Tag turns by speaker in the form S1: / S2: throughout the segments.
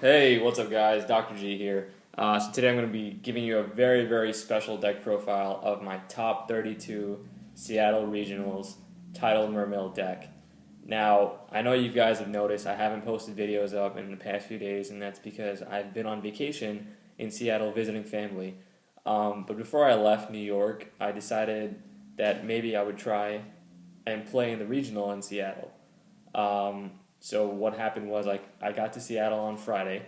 S1: Hey, what's up guys? Dr. G here. So today I'm going to be giving you a very special deck profile of my top 32 Seattle Regionals Tidal Mermail deck. Now, I know you guys have noticed I haven't posted videos up in the past few days, and that's because I've been on vacation in Seattle visiting family. But before I left New York, I decided that maybe I would try and play in the regional in Seattle. So what happened was I got to Seattle on Friday,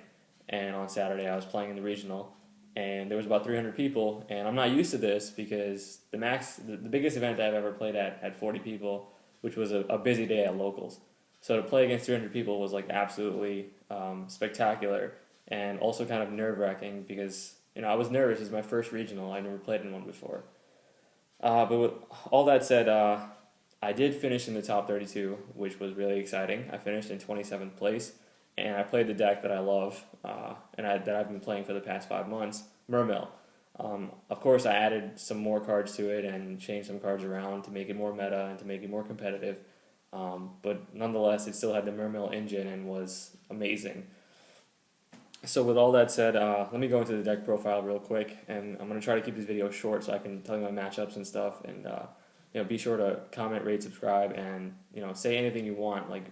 S1: and on Saturday I was playing in the regional, and there was about 300 people, and I'm not used to this because the biggest event I've ever played at had 40 people, which was a busy day at locals. So to play against 300 people was like absolutely spectacular, and also kind of nerve-wracking because I was nervous. It was my first regional. I never played in one before. But with all that said, I did finish in the top 32, which was really exciting. I finished in 27th place, and I played the deck that I love, that I've been playing for the past 5 months, Mermail. Of course, I added some more cards to it and changed some cards around to make it more meta and to make it more competitive. But nonetheless, it still had the Mermail engine and was amazing. So with all that said, let me go into the deck profile real quick, and I'm going to try to keep this video short so I can tell you my matchups and stuff, and be sure to comment, rate, subscribe, and say anything you want. Like,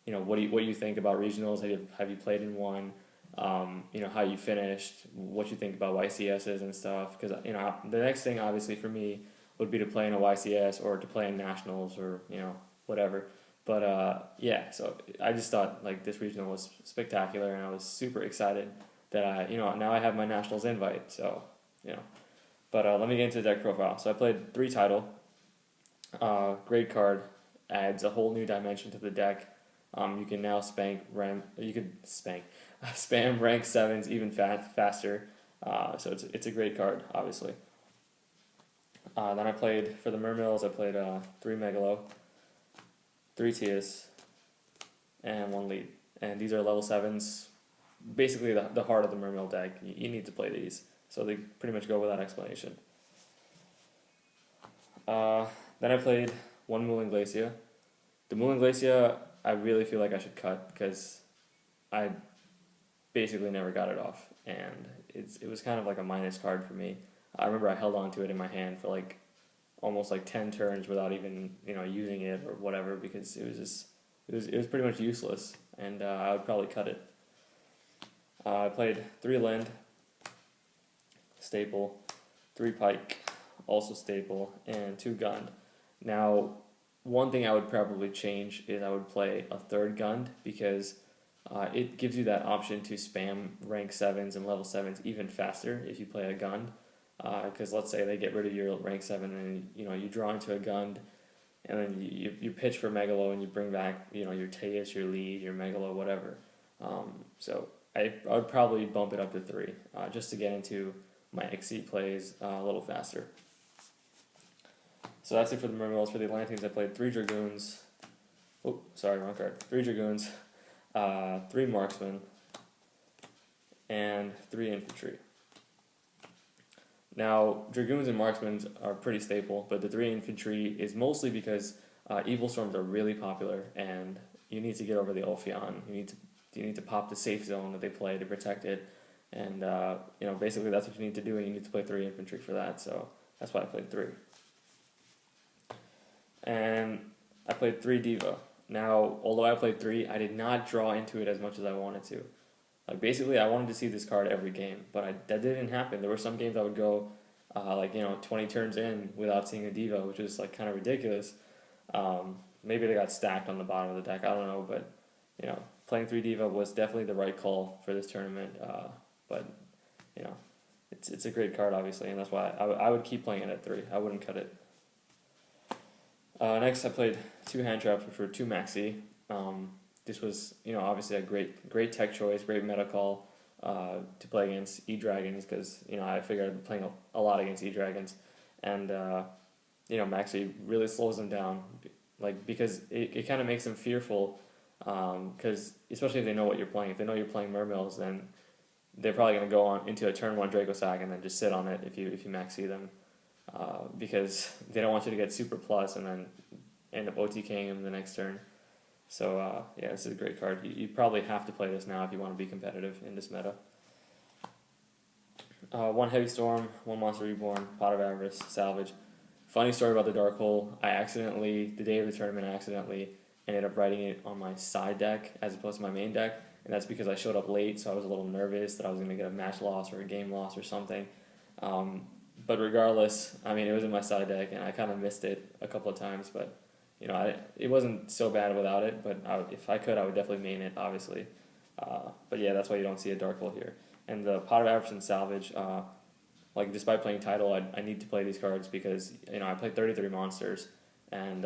S1: what you think about regionals? Have you played in one? How you finished? What you think about YCSs and stuff? Because the next thing obviously for me would be to play in a YCS or to play in nationals or whatever. But yeah, so I just thought like this regional was spectacular, and I was super excited that now I have my nationals invite. So you know, but let me get into the deck profile. So I played 3 Tidal. Great card, adds a whole new dimension to the deck. You can now spam rank 7s even faster. So it's a great card, obviously. Then I played for the Mermails. I played 3 Megalo, 3 Tias, and 1 lead. And these are level 7s. Basically, the heart of the Mermail deck. You need to play these. So they pretty much go without explanation. Then I played 1 Mooling Glacia. The Mooling Glacia, I really feel like I should cut because I basically never got it off, and it was kind of like a minus card for me. I remember I held on to it in my hand for like almost like 10 turns without even using it or whatever because it was pretty much useless, and I would probably cut it. I played 3 Land, staple, 3 Pike, also staple, and 2 Gund. Now, one thing I would probably change is I would play a 3rd Gund because it gives you that option to spam rank 7s and level 7s even faster if you play a Gund. Because let's say they get rid of your rank 7 and you draw into a Gund, and then you pitch for Megalo and you bring back your Teus, your Lead, your Megalo, whatever. So I would probably bump it up to 3 just to get into my XC plays a little faster. So that's it for the Mermails. For the Atlanteans, I played 3 Dragoons. Oh, sorry, wrong card. 3 Dragoons, 3 Marksmen, and 3 Infantry. Now, Dragoons and Marksmen are pretty staple, but the 3 Infantry is mostly because Evil Storms are really popular, and you need to get over the Ophion. You need to pop the safe zone that they play to protect it, and basically that's what you need to do, and you need to play 3 Infantry for that. So that's why I played 3. And I played 3 Diva. Now, although I played 3, I did not draw into it as much as I wanted to. Like, basically, I wanted to see this card every game, but that didn't happen. There were some games I would go, 20 turns in without seeing a Diva, which is, like, kind of ridiculous. Maybe they got stacked on the bottom of the deck, I don't know, but, playing 3 Diva was definitely the right call for this tournament, but, it's a great card, obviously, and that's why I would keep playing it at 3. I wouldn't cut it. Next, I played 2 Hand Traps, which were 2 Maxi. This was, obviously a great tech choice, great meta call to play against E-Dragons because, I figured I'd be playing a lot against E-Dragons. And, Maxi really slows them down, because it kind of makes them fearful because, especially if they know what you're playing. If they know you're playing Mermails, then they're probably going to go on into a turn 1 Draco Sack and then just sit on it if you Maxi them. Because they don't want you to get super plus and then end up OTKing him the next turn. So yeah, this is a great card. You probably have to play this now if you want to be competitive in this meta. One Heavy Storm, one Monster Reborn, Pot of Avarice, Salvage. Funny story about the Dark Hole. The day of the tournament, I accidentally ended up writing it on my side deck as opposed to my main deck, and that's because I showed up late, so I was a little nervous that I was going to get a match loss or a game loss or something. But regardless, I mean, it was in my side deck, and I kind of missed it a couple of times, but it wasn't so bad without it, but if I could, I would definitely main it, obviously. But yeah, that's why you don't see a Dark Hole here. And the Pot of Avarice and Salvage, despite playing Tidal, I need to play these cards because, I played 33 monsters, and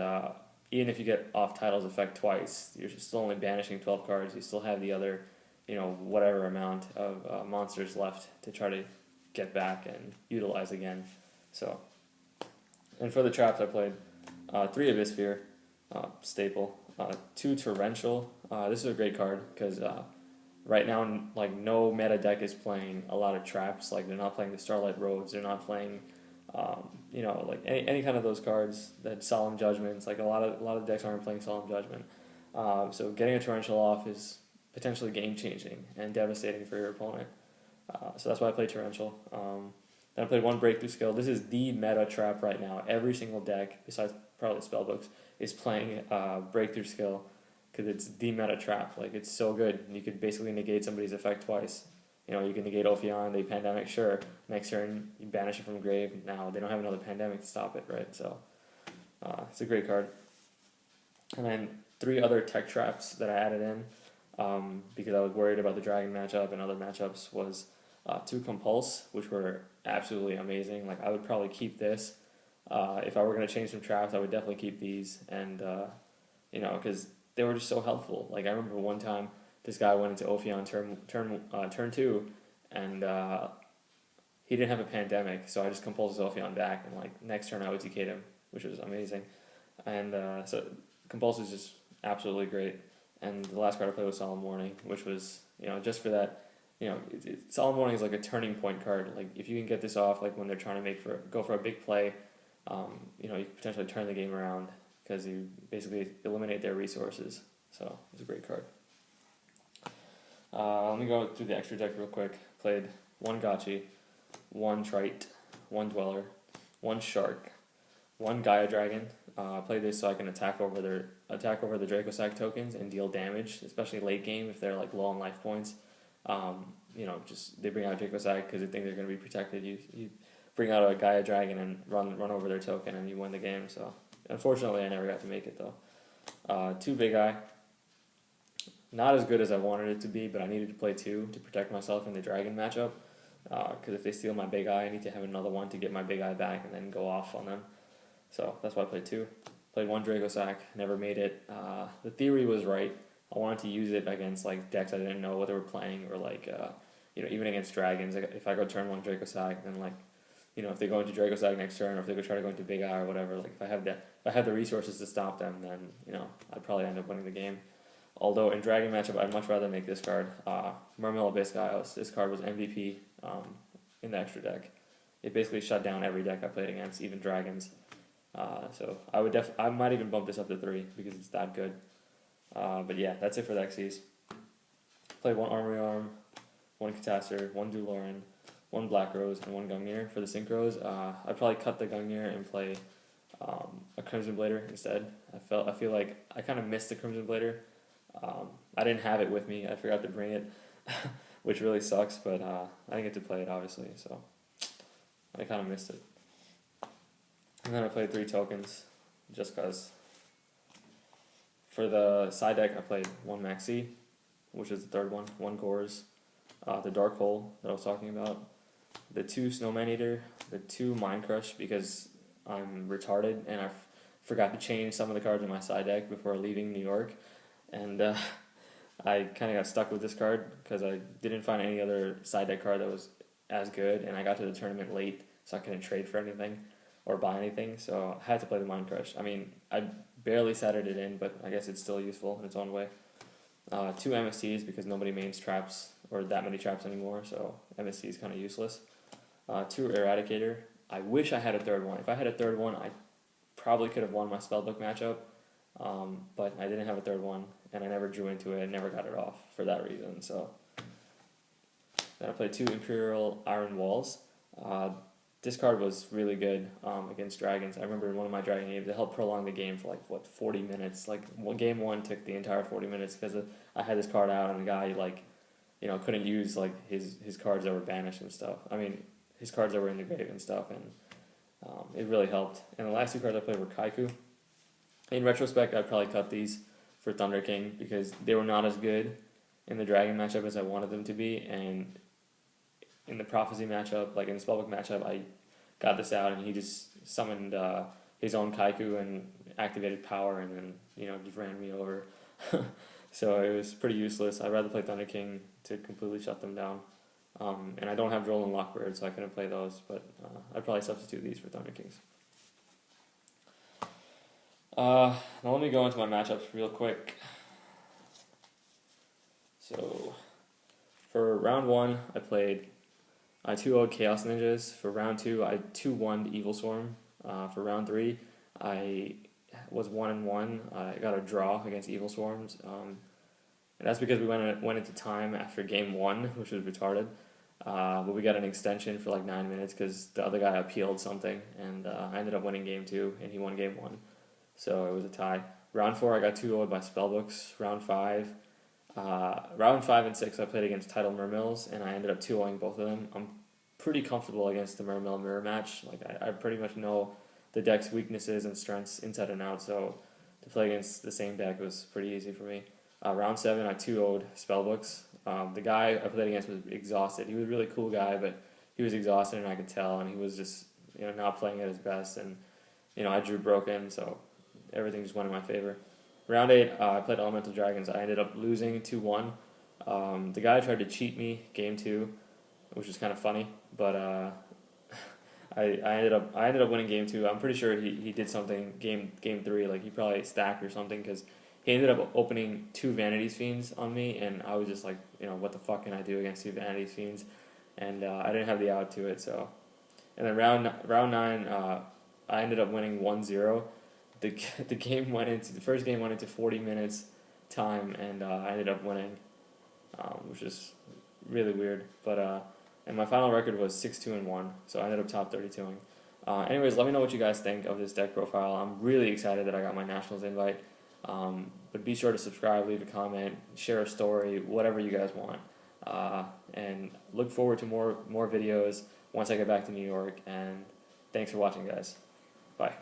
S1: even if you get off Tidal's effect twice, you're still only banishing 12 cards. You still have the other, whatever amount of monsters left to try to get back and utilize again. So, and for the traps, I played 3 Abysphere, staple, 2 Torrential. This is a great card because right now, no meta deck is playing a lot of traps. Like, they're not playing the Starlight Roads. They're not playing, any kind of those cards. That Solemn Judgments. Like, a lot of decks aren't playing Solemn Judgment. So getting a Torrential off is potentially game changing and devastating for your opponent. So that's why I played Torrential. Then I played 1 Breakthrough Skill. This is the meta trap right now. Every single deck, besides probably Spellbooks, is playing Breakthrough Skill, because it's the meta trap. Like, it's so good. You could basically negate somebody's effect twice. You can negate Ophion, they Pandemic, sure. Next turn, you banish it from grave. Now, they don't have another Pandemic to stop it, right? So, it's a great card. And then 3 other tech traps that I added in, because I was worried about the Dragon matchup and other matchups, was 2 Compulse, which were absolutely amazing. Like, I would probably keep this. If I were going to change some traps, I would definitely keep these. And, because they were just so helpful. Like, I remember one time this guy went into Ophion turn 2, and he didn't have a Pandemic, so I just compulsed his Ophion back, and next turn I would TK'd him, which was amazing. And so Compulse is just absolutely great. And the last card I played was Solemn Warning, which was, just for that, Solemn Warning is like a turning point card. Like, if you can get this off, when they're trying to go for a big play, you can potentially turn the game around, because you basically eliminate their resources. So it's a great card. Let me go through the extra deck real quick. Played 1 Gotchi, 1 Trite, 1 Dweller, 1 Shark, 1 Gaia Dragon. I played this so I can attack over the Dracosac tokens and deal damage, especially late game if they're low on life points. They bring out Dracosac because they think they're going to be protected. You bring out a Gaia Dragon and run over their token, and you win the game. So unfortunately, I never got to make it though. 2 Big Eye. Not as good as I wanted it to be, but I needed to play 2 to protect myself in the Dragon matchup. Because if they steal my Big Eye, I need to have another one to get my Big Eye back and then go off on them. So that's why I played 2. Played 1 Dracosac, never made it. The theory was right. I wanted to use it against decks I didn't know what they were playing, or even against dragons. If I go turn 1 Dracosac, then if they go into Dracosac next turn, or if they go try to go into Big Eye or whatever, if I have the resources to stop them, then I'd probably end up winning the game. Although in Dragon matchup, I'd much rather make this card, Mermail Abyss Gaios. This card was MVP in the extra deck. It basically shut down every deck I played against, even dragons. So I might even bump this up to 3 because it's that good. But yeah, that's it for the XCs. Played 1 Armory Arm, 1 Catastor, 1 Duloran, 1 Black Rose, and 1 Gungnir. For the Synchros, I'd probably cut the Gungnir and play a Crimson Blader instead. I feel like I kind of missed the Crimson Blader. I didn't have it with me. I forgot to bring it, which really sucks, but I didn't get to play it, obviously, so I kind of missed it. And then I played 3 tokens, just because. For the side deck, I played 1 Maxi, which is the 3rd one, 1 Gores, the Dark Hole that I was talking about, the 2 Snowman Eater, the 2 Mind Crush, because I'm retarded and I forgot to change some of the cards in my side deck before leaving New York, and I kind of got stuck with this card because I didn't find any other side deck card that was as good, and I got to the tournament late, so I couldn't trade for anything or buy anything, so I had to play the Mind Crush. I mean, I barely satted it in, but I guess it's still useful in its own way. 2 MSTs, because nobody mains traps, or that many traps anymore, so MST is kind of useless. 2 Eradicator. I wish I had a 3rd one. If I had a 3rd one, I probably could have won my Spellbook matchup, but I didn't have a 3rd one, and I never drew into it, never got it off for that reason. So then I played 2 Imperial Iron Walls. This card was really good against dragons. I remember in one of my dragon games, it helped prolong the game for 40 minutes. Game 1 took the entire 40 minutes because I had this card out and the guy couldn't use his cards that were banished and stuff. I mean, his cards that were in the grave and stuff, and it really helped. And the last 2 cards I played were Kaiku. In retrospect, I'd probably cut these for Thunder King because they were not as good in the dragon matchup as I wanted them to be, and in the Prophecy matchup, in the Spellbook matchup, I got this out and he just summoned his own Kaiku and activated power and then, just ran me over. So it was pretty useless. I'd rather play Thunder King to completely shut them down. And I don't have Droll and Lockbird, so I couldn't play those, but I'd probably substitute these for Thunder Kings. Now let me go into my matchups real quick. So for round 1, I 2-0'd Chaos Ninjas. For round 2, I 2-1'd Evil Swarm. For round 3, I was 1-1. I got a draw against Evil Swarms. And that's because we went into time after game 1, which was retarded. But we got an extension for 9 minutes because the other guy appealed something, and I ended up winning game 2, and he won game 1. So it was a tie. Round 4, I got 2-0'd by Spellbooks. Round 5 and 6, I played against Tidal Mermails, and I ended up 2-0'ing both of them. I'm pretty comfortable against the Mermail mirror match. I pretty much know the deck's weaknesses and strengths inside and out, so to play against the same deck was pretty easy for me. Round 7, I 2-0'd Spellbooks. The guy I played against was exhausted. He was a really cool guy, but he was exhausted, and I could tell, and he was just not playing at his best, and I drew broken, so everything just went in my favor. Round 8, I played Elemental Dragons. I ended up losing 2-1. The guy tried to cheat me game 2, which was kind of funny, but I ended up winning game 2. I'm pretty sure he did something game 3, he probably stacked or something, because he ended up opening 2 Vanity's Fiends on me, and I was just what the fuck can I do against 2 Vanity's Fiends? And I didn't have the out to it, so. And then round 9, I ended up winning 1-0. The first game went into 40 minutes time, and I ended up winning, which is really weird. But and my final record was 6-2-1, so I ended up top 32ing. Anyways, let me know what you guys think of this deck profile. I'm really excited that I got my Nationals invite. But be sure to subscribe, leave a comment, share a story, whatever you guys want. And look forward to more videos once I get back to New York. And thanks for watching, guys. Bye.